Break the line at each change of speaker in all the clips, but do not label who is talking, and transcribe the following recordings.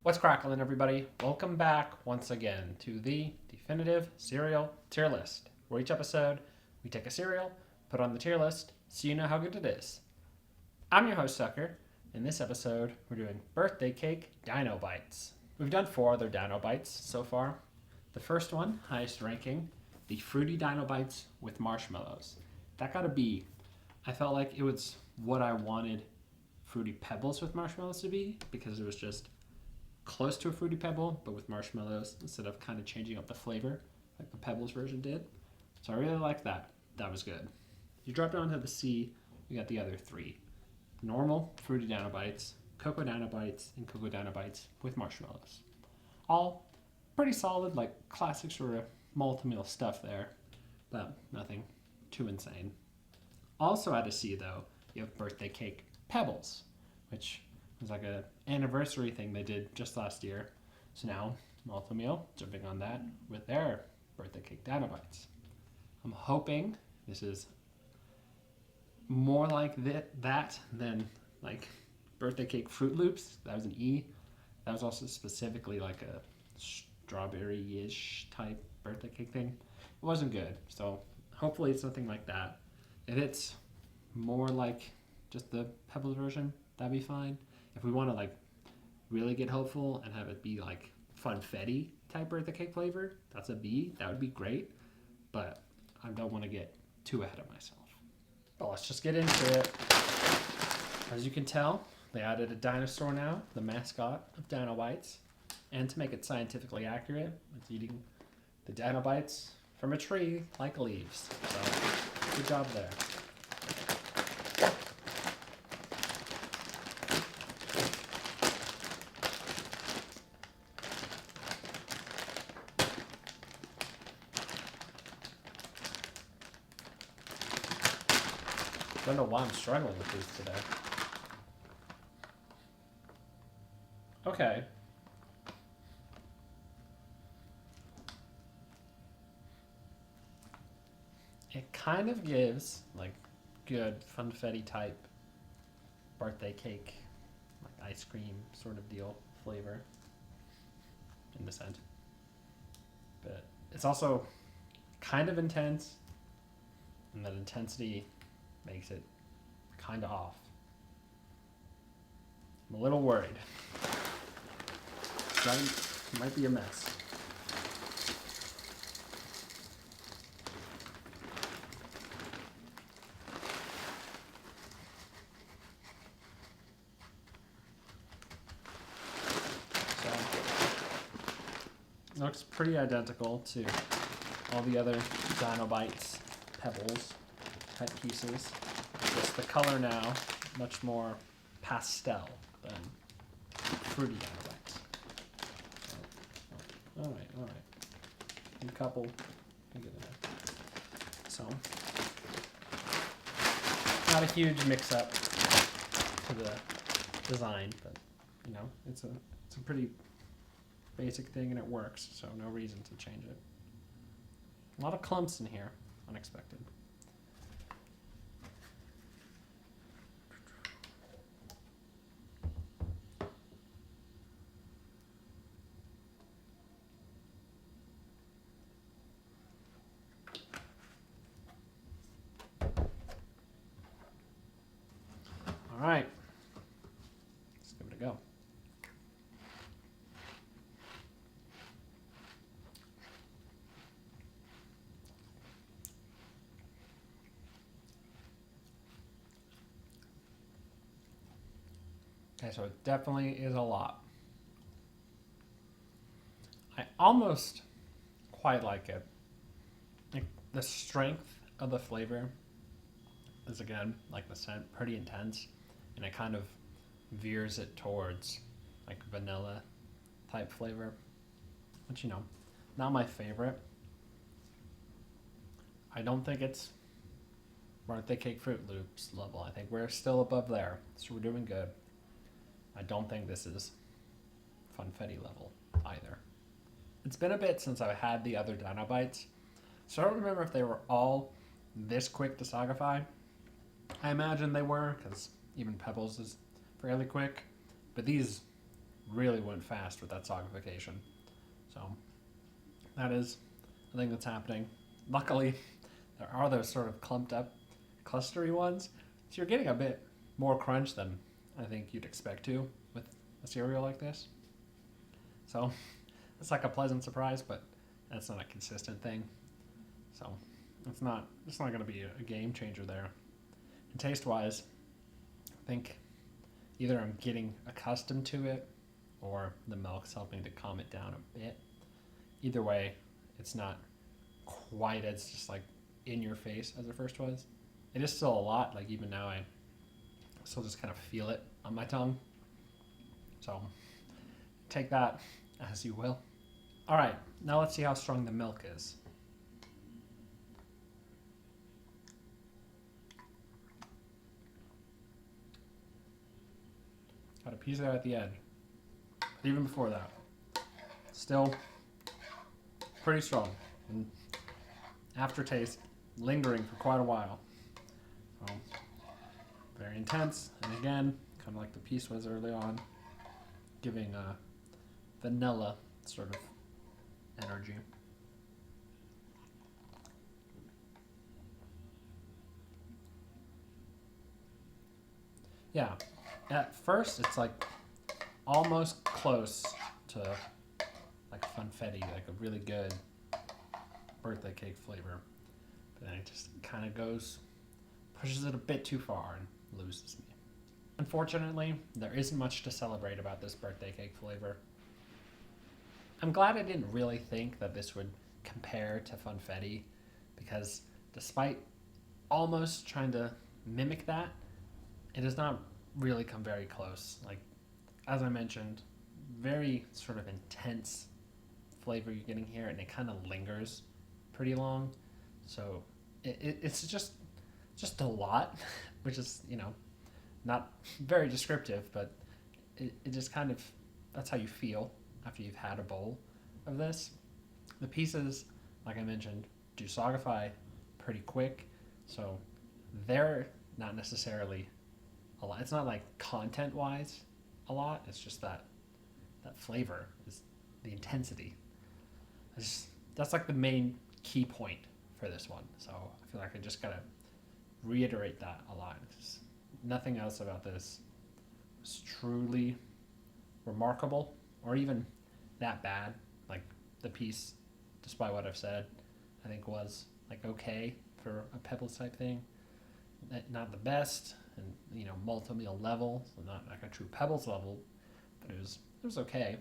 What's cracklin', everybody? Welcome back once again to the definitive cereal tier list, where each episode we take a cereal, put it on the tier list, so you know how good it is. I'm your host, Sucker. In this episode, we're doing Birthday Cake Dyno-Bites. We've done 4 other Dyno-Bites so far. The first one, highest ranking, the Fruity Dyno-Bites with marshmallows. That got a B. I felt like it was what I wanted Fruity Pebbles with marshmallows to be, because it was just close to a Fruity Pebble, but with marshmallows instead of kind of changing up the flavor like the Pebbles version did. So I really liked that. That was good. You drop down to the C, we got the other 3. Normal Fruity Dyno-Bites, Cocoa Dyno-Bites, and Cocoa Dyno-Bites with marshmallows. All pretty solid, like classic sort of multi-meal stuff there, but nothing too insane. Also at a C though, you have Birthday Cake Pebbles, which was like a anniversary thing they did just last year. So now, multi-meal, jumping on that with their Birthday Cake Dyno-Bites. I'm hoping this is more like that than like Birthday Cake Fruit Loops. That was an E. That was also specifically like a strawberry-ish type birthday cake thing. It wasn't good, so hopefully it's something like that. If it's more like just the Pebbles version, that'd be fine. If we want to like really get hopeful and have it be like funfetti type birthday cake flavor, that's a B. That would be great, but I don't want to get too ahead of myself. But let's just get into it. As you can tell, they added a dinosaur now, the mascot of Dyno-Bites, and to make it scientifically accurate, it's eating the Dyno-Bites from a tree like leaves. So good job there. I don't know why I'm struggling with these today. Okay. It kind of gives like good funfetti type birthday cake, like ice cream sort of deal flavor in the scent. But it's also kind of intense, and that intensity makes it kind of off. I'm a little worried. That might be a mess. So, it looks pretty identical to all the other Dyno-Bites Pebbles type pieces. Just the color now much more pastel than Fruity Dyno-Bites. All right. A couple. Get in there. So, not a huge mix-up to the design, but you know, it's a pretty basic thing and it works. So no reason to change it. A lot of clumps in here, unexpected. All right, let's give it a go. Okay, so it definitely is a lot. I almost quite like it. Like the strength of the flavor is, again, like the scent, pretty intense, and it kind of veers it towards like vanilla type flavor, which, you know, not my favorite. I don't think it's Birthday Cake Fruit Loops level. I think we're still above there, so we're doing good. I don't think this is funfetti level either. It's been a bit since I've had the other Dyno-Bites, so I don't remember if they were all this quick to sagify. I imagine they were, because even Pebbles is fairly quick, but these really went fast with that soggification. So that is a thing that's happening. Luckily, there are those sort of clumped up, clustery ones, so you're getting a bit more crunch than I think you'd expect to with a cereal like this. So it's like a pleasant surprise, but that's not a consistent thing. So it's not going to be a game changer there. And taste-wise, I think either I'm getting accustomed to it or the milk's helping to calm it down a bit. Either way, it's not quite as just like in your face as it first was. It is still a lot, like even now I still just kind of feel it on my tongue. So take that as you will. All right, now let's see how strong the milk is. Got a piece there at the end. But even before that, still pretty strong. And aftertaste lingering for quite a while. So, very intense. And again, kind of like the piece was early on, giving a vanilla sort of energy. Yeah, at first it's like almost close to like funfetti, like a really good birthday cake flavor. But then it just kind of pushes it a bit too far and loses me. Unfortunately, there isn't much to celebrate about this birthday cake flavor. I'm glad I didn't really think that this would compare to funfetti, because despite almost trying to mimic that, it does not really come very close. Like, as I mentioned, very sort of intense flavor you're getting here, and it kind of lingers pretty long. So it's just a lot, which is, not very descriptive, but it just kind of, that's how you feel after you've had a bowl of this. The pieces, like I mentioned, do sogify pretty quick, so they're not necessarily a lot. It's not like content-wise a lot, it's just that flavor, is the intensity. That's like the main key point for this one, so I feel like I just gotta reiterate that a lot, because nothing else about this is truly remarkable or even that bad. Like, the piece, despite what I've said, I think was like okay for a Pebbles type thing. Not the best, and multi-meal level, so not like a true Pebbles level, but it was okay.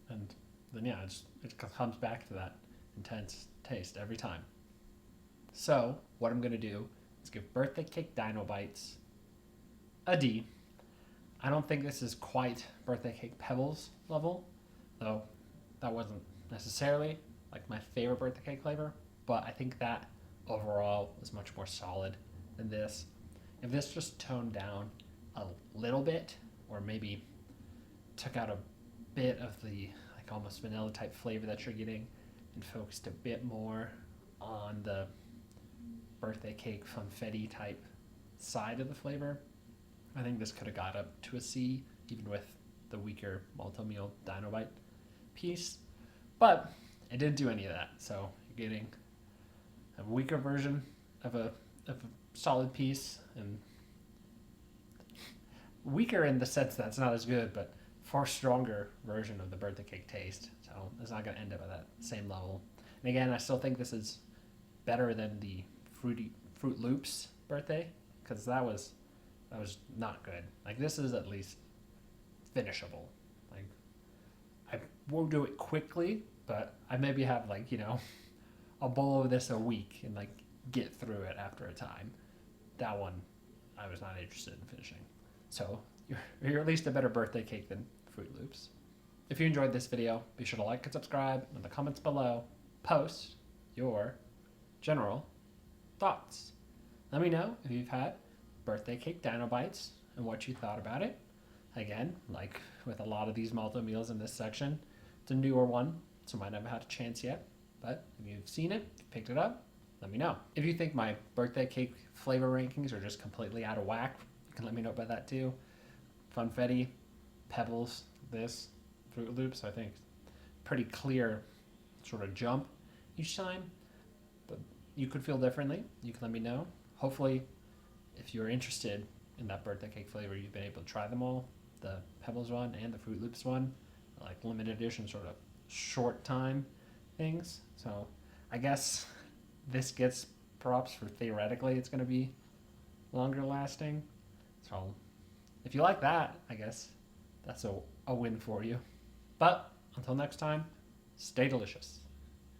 And then yeah, it comes back to that intense taste every time. So what I'm gonna do is give Birthday Cake Dyno-Bites a D. I don't think this is quite Birthday Cake Pebbles level, though that wasn't necessarily like my favorite birthday cake flavor, but I think that overall was much more solid than this. If this just toned down a little bit, or maybe took out a bit of the like almost vanilla type flavor that you're getting and focused a bit more on the birthday cake funfetti type side of the flavor, I think this could have got up to a C, even with the weaker multi-meal Dyno-Bite piece. But it didn't do any of that, so you're getting a weaker version of a solid piece, and weaker in the sense that it's not as good, but far stronger version of the birthday cake taste. So it's not going to end up at that same level. And again, I still think this is better than the Fruit Loops birthday, because that was not good. Like, this is at least finishable. Like, I won't do it quickly, but I maybe have like a bowl of this a week and like get through it after a time. That one I was not interested in finishing. So you're at least a better birthday cake than Fruit Loops. If you enjoyed this video, be sure to like and subscribe. In the comments below, post your general thoughts. Let me know if you've had Birthday Cake Dyno-Bites and what you thought about it. Again, like with a lot of these multi-meals in this section, it's a newer one, so might not have had a chance yet. But if you've seen it, if you picked it up, let me know. If you think my birthday cake flavor rankings are just completely out of whack, you can let me know about that too. Funfetti, Pebbles, this Fruit Loops, I think pretty clear sort of jump each time. But you could feel differently. You can let me know. Hopefully, if you're interested in that birthday cake flavor, you've been able to try them all, the Pebbles one and the Fruit Loops one, like limited edition sort of short time things. So I guess this gets props for theoretically it's going to be longer lasting. So if you like that, I guess that's a win for you. But until next time, stay delicious.